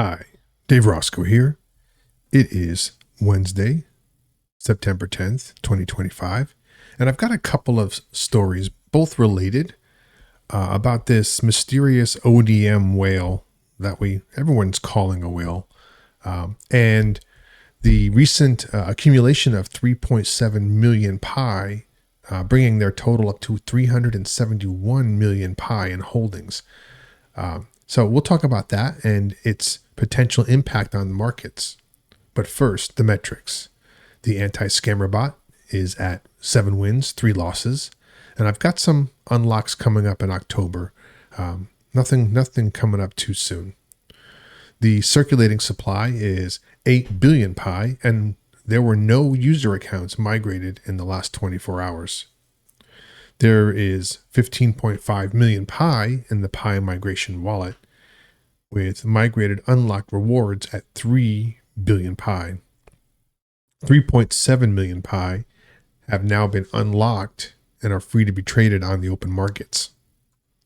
Hi, Dave Roscoe here. It is Wednesday, September 10th, 2025, and I've got a couple of stories, both related, about this mysterious ODM whale that everyone's calling a whale, and the recent accumulation of 3.7 million pi, bringing their total up to 371 million pi in holdings. So we'll talk about that and its potential impact on the markets. But first, the metrics. The anti-scammer bot is at 7 wins, 3 losses. And I've got some unlocks coming up in October. Nothing coming up too soon. The circulating supply is 8 billion pi, and there were no user accounts migrated in the last 24 hours. There is 15.5 million pi in the Pi migration wallet, with migrated unlocked rewards at 3 billion pi. 3.7 million pi have now been unlocked and are free to be traded on the open markets.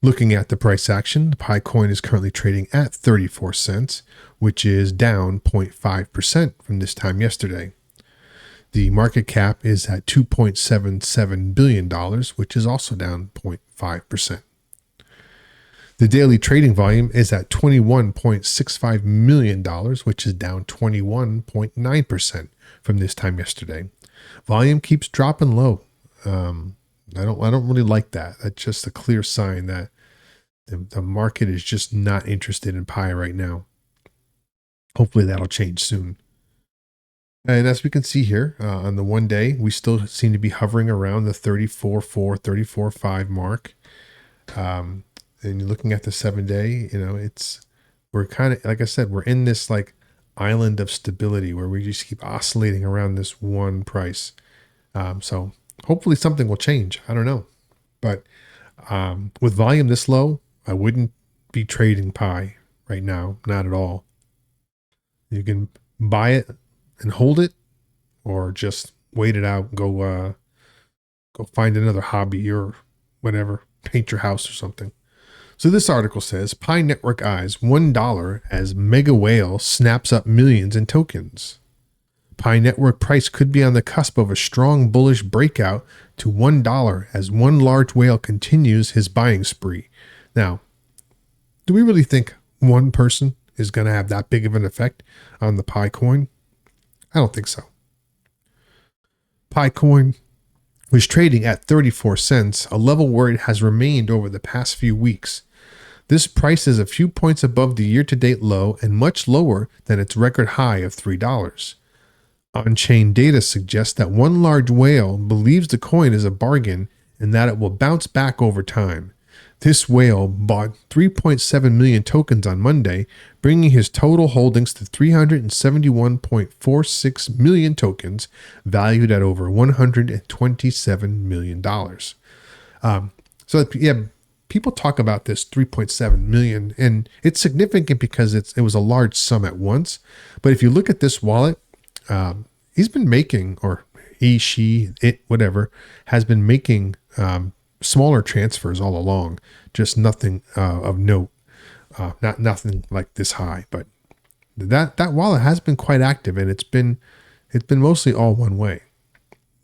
Looking at the price action, the Pi coin is currently trading at 34 cents, which is down 0.5% from this time yesterday. The market cap is at $2.77 billion, which is also down 0.5%. The daily trading volume is at $21.65 million, which is down 21.9% from this time yesterday. Volume keeps dropping low. I don't really like that. That's just a clear sign that the market is just not interested in Pi right now. Hopefully that'll change soon. And as we can see here, on the 1 day, we still seem to be hovering around the 34.4, 34.5 mark. And you're looking at the 7 day, we're kind of, like I said, we're in this like island of stability where we just keep oscillating around this one price. So hopefully something will change. I don't know. But with volume this low, I wouldn't be trading Pi right now. Not at all. You can buy it and hold it, or just wait it out and go find another hobby or whatever, paint your house or something. So this article says, Pi Network eyes $1 as mega whale snaps up millions in tokens. Pi Network price could be on the cusp of a strong bullish breakout to $1 as one large whale continues his buying spree. Now, do we really think one person is going to have that big of an effect on the Pi coin? I don't think so. Pi coin was trading at 34 cents, a level where it has remained over the past few weeks. This price is a few points above the year-to-date low and much lower than its record high of $3. On-chain data suggests that one large whale believes the coin is a bargain and that it will bounce back over time. This whale bought 3.7 million tokens on Monday, bringing his total holdings to 371.46 million tokens, valued at over $127 million. People talk about this 3.7 million, and it's significant because it was a large sum at once. But if you look at this wallet, he's been making, or he, she, it, whatever, has been making smaller transfers all along, just nothing of note, nothing like this high. But that wallet has been quite active, and it's been mostly all one way.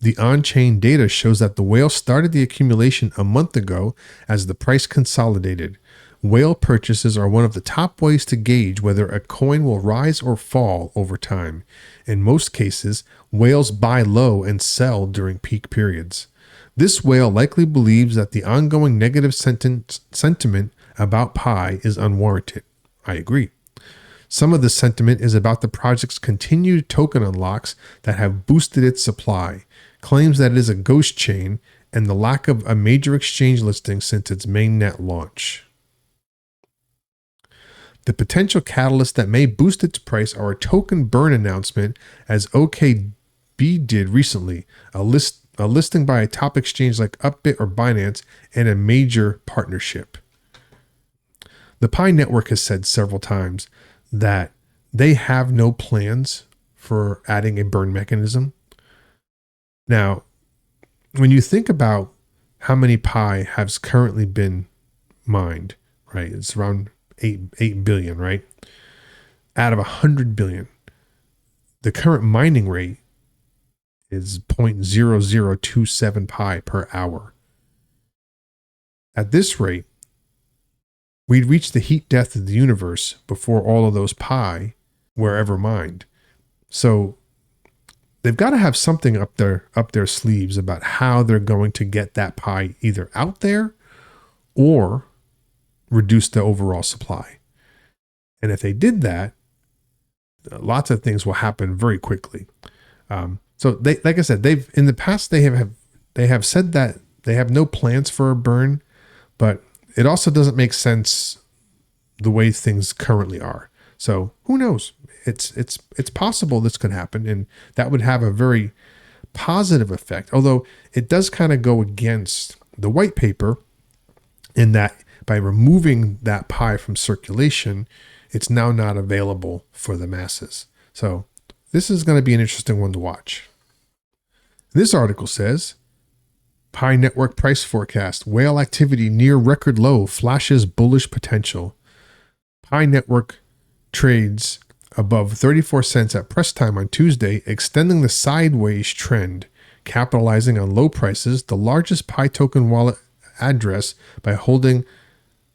The on-chain data shows that the whale started the accumulation a month ago as the price consolidated. Whale purchases are one of the top ways to gauge whether a coin will rise or fall over time. In most cases, whales buy low and sell during peak periods. This whale likely believes that the ongoing negative sentiment about Pi is unwarranted. I agree. Some of the sentiment is about the project's continued token unlocks that have boosted its supply, claims that it is a ghost chain, and the lack of a major exchange listing since its mainnet launch. The potential catalysts that may boost its price are a token burn announcement, as OKB did recently, a listing by a top exchange like Upbit or Binance, and a major partnership. The Pi Network has said several times that they have no plans for adding a burn mechanism. Now, when you think about how many Pi has currently been mined, right? It's around 8 billion, right? out of 100 billion. The current mining rate is 0.0027 pi per hour. At this rate, we'd reach the heat death of the universe before all of those pi were ever mined. So they've got to have something up their sleeves about how they're going to get that pi either out there or reduce the overall supply. And if they did that, lots of things will happen very quickly. So they, like I said, they've in the past they have said that they have no plans for a burn, but it also doesn't make sense the way things currently are. So who knows? It's possible this could happen, and that would have a very positive effect. Although it does kind of go against the white paper in that by removing that pi from circulation, it's now not available for the masses. So this is going to be an interesting one to watch. This article says, Pi Network price forecast, whale activity near record low, flashes bullish potential. Pi Network trades above 34 cents at press time on Tuesday, extending the sideways trend, capitalizing on low prices, the largest Pi token wallet address by holding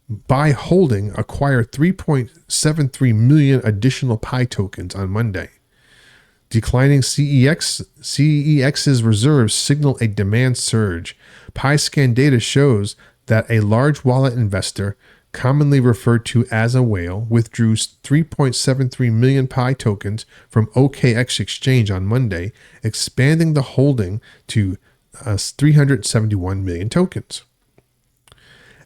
acquired 3.73 million additional Pi tokens on Monday. Declining CEX's reserves signal a demand surge. Pi scan data shows that a large wallet investor, commonly referred to as a whale, withdrew 3.73 million Pi tokens from OKX exchange on Monday, expanding the holding to 371 million tokens.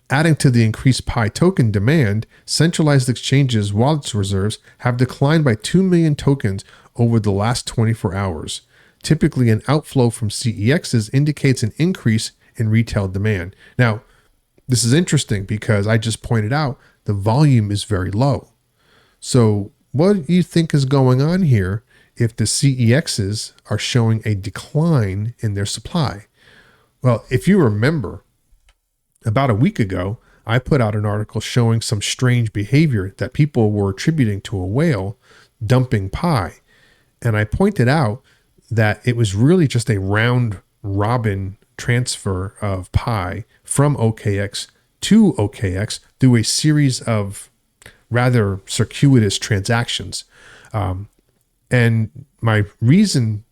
Adding to the increased Pi token demand, centralized exchanges' wallets reserves have declined by 2 million tokens over the last 24 hours. Typically, an outflow from CEXs indicates an increase in retail demand. Now, this is interesting because I just pointed out the volume is very low. So what do you think is going on here if the CEXs are showing a decline in their supply? Well, if you remember, about a week ago, I put out an article showing some strange behavior that people were attributing to a whale dumping Pi. And I pointed out that it was really just a round robin transfer of Pi from OKX to OKX through a series of rather circuitous transactions. And my reason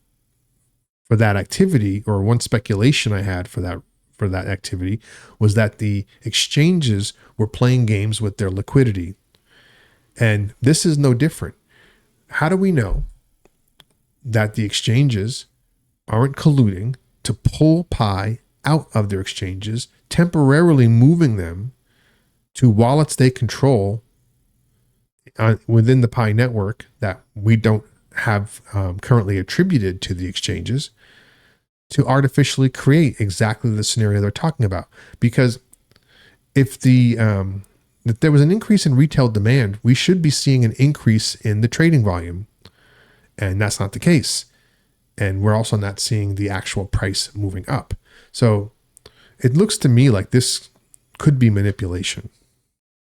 for that activity, or one speculation I had for that activity, was that the exchanges were playing games with their liquidity. And this is no different. How do we know that the exchanges aren't colluding to pull Pi out of their exchanges, temporarily moving them to wallets they control within the Pi network that we don't have currently attributed to the exchanges, to artificially create exactly the scenario they're talking about? Because if there was an increase in retail demand, we should be seeing an increase in the trading volume. And that's not the case. And we're also not seeing the actual price moving up. So it looks to me like this could be manipulation.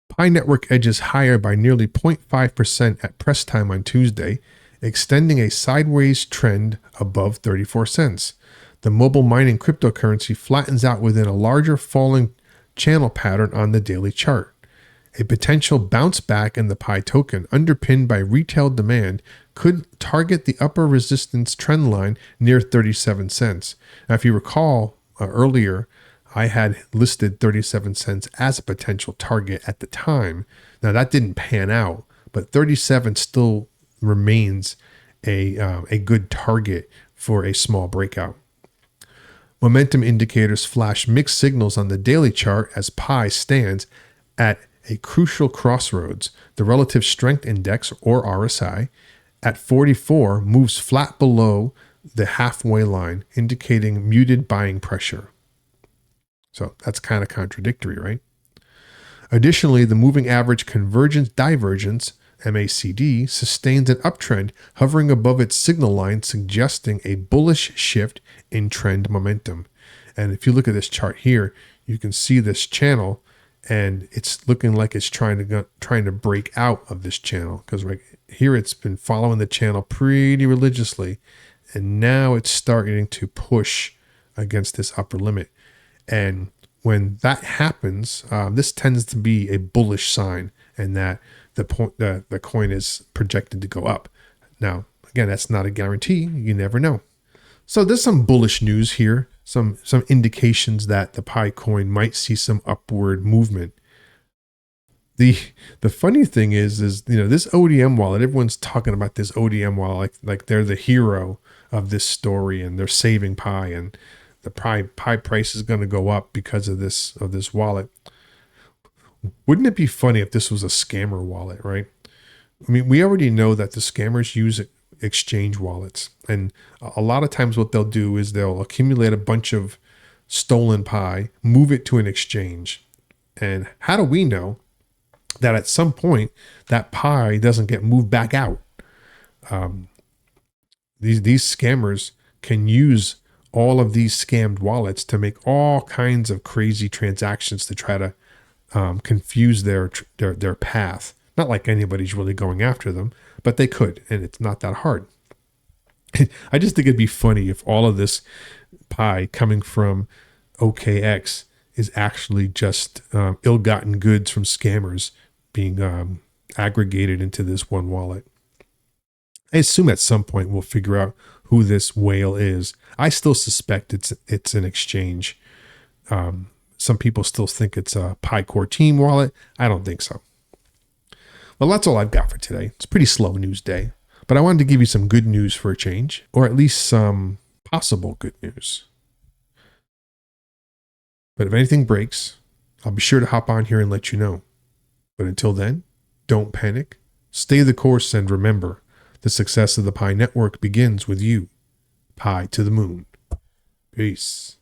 Pi Network edges higher by nearly 0.5% at press time on Tuesday, extending a sideways trend above 34 cents. The mobile mining cryptocurrency flattens out within a larger falling channel pattern on the daily chart. A potential bounce back in the Pi token, underpinned by retail demand, could target the upper resistance trend line near 37 cents. Now, if you recall earlier, I had listed 37 cents as a potential target at the time. Now, that didn't pan out, but 37 still remains a good target for a small breakout. Momentum indicators flash mixed signals on the daily chart as Pi stands at a crucial crossroads. The relative strength index, or RSI, at 44 moves flat below the halfway line, indicating muted buying pressure. So that's kind of contradictory, right? Additionally, the moving average convergence divergence, MACD, sustains an uptrend, hovering above its signal line, suggesting a bullish shift in trend momentum. And if you look at this chart here, you can see this channel, and it's looking like it's trying to break out of this channel, because right here it's been following the channel pretty religiously, and now it's starting to push against this upper limit. And when that happens, this tends to be a bullish sign, and that the coin is projected to go up. Now, again, that's not a guarantee. You never know. So there's some bullish news here, some indications that the Pi coin might see some upward movement. The funny thing is this ODM wallet, everyone's talking about this ODM wallet like they're the hero of this story, and they're saving Pi, and the Pi price is going to go up because of this wallet. Wouldn't it be funny if this was a scammer wallet, right? I mean, we already know that the scammers use exchange wallets, and a lot of times what they'll do is they'll accumulate a bunch of stolen Pi, move it to an exchange. And how do we know that at some point that Pi doesn't get moved back out? These scammers can use all of these scammed wallets to make all kinds of crazy transactions to try to confuse their path. Not like anybody's really going after them, but they could, and it's not that hard. I just think it'd be funny if all of this Pi coming from OKX is actually just ill-gotten goods from scammers being aggregated into this one wallet. I assume at some point we'll figure out who this whale is. I still suspect it's an exchange. Some people still think it's a Pi Core Team wallet. I don't think so. Well, that's all I've got for today. It's a pretty slow news day, but I wanted to give you some good news for a change, or at least some possible good news. But if anything breaks, I'll be sure to hop on here and let you know. But until then, don't panic, stay the course, and remember, the success of the Pi network begins with you. Pi to the moon. Peace.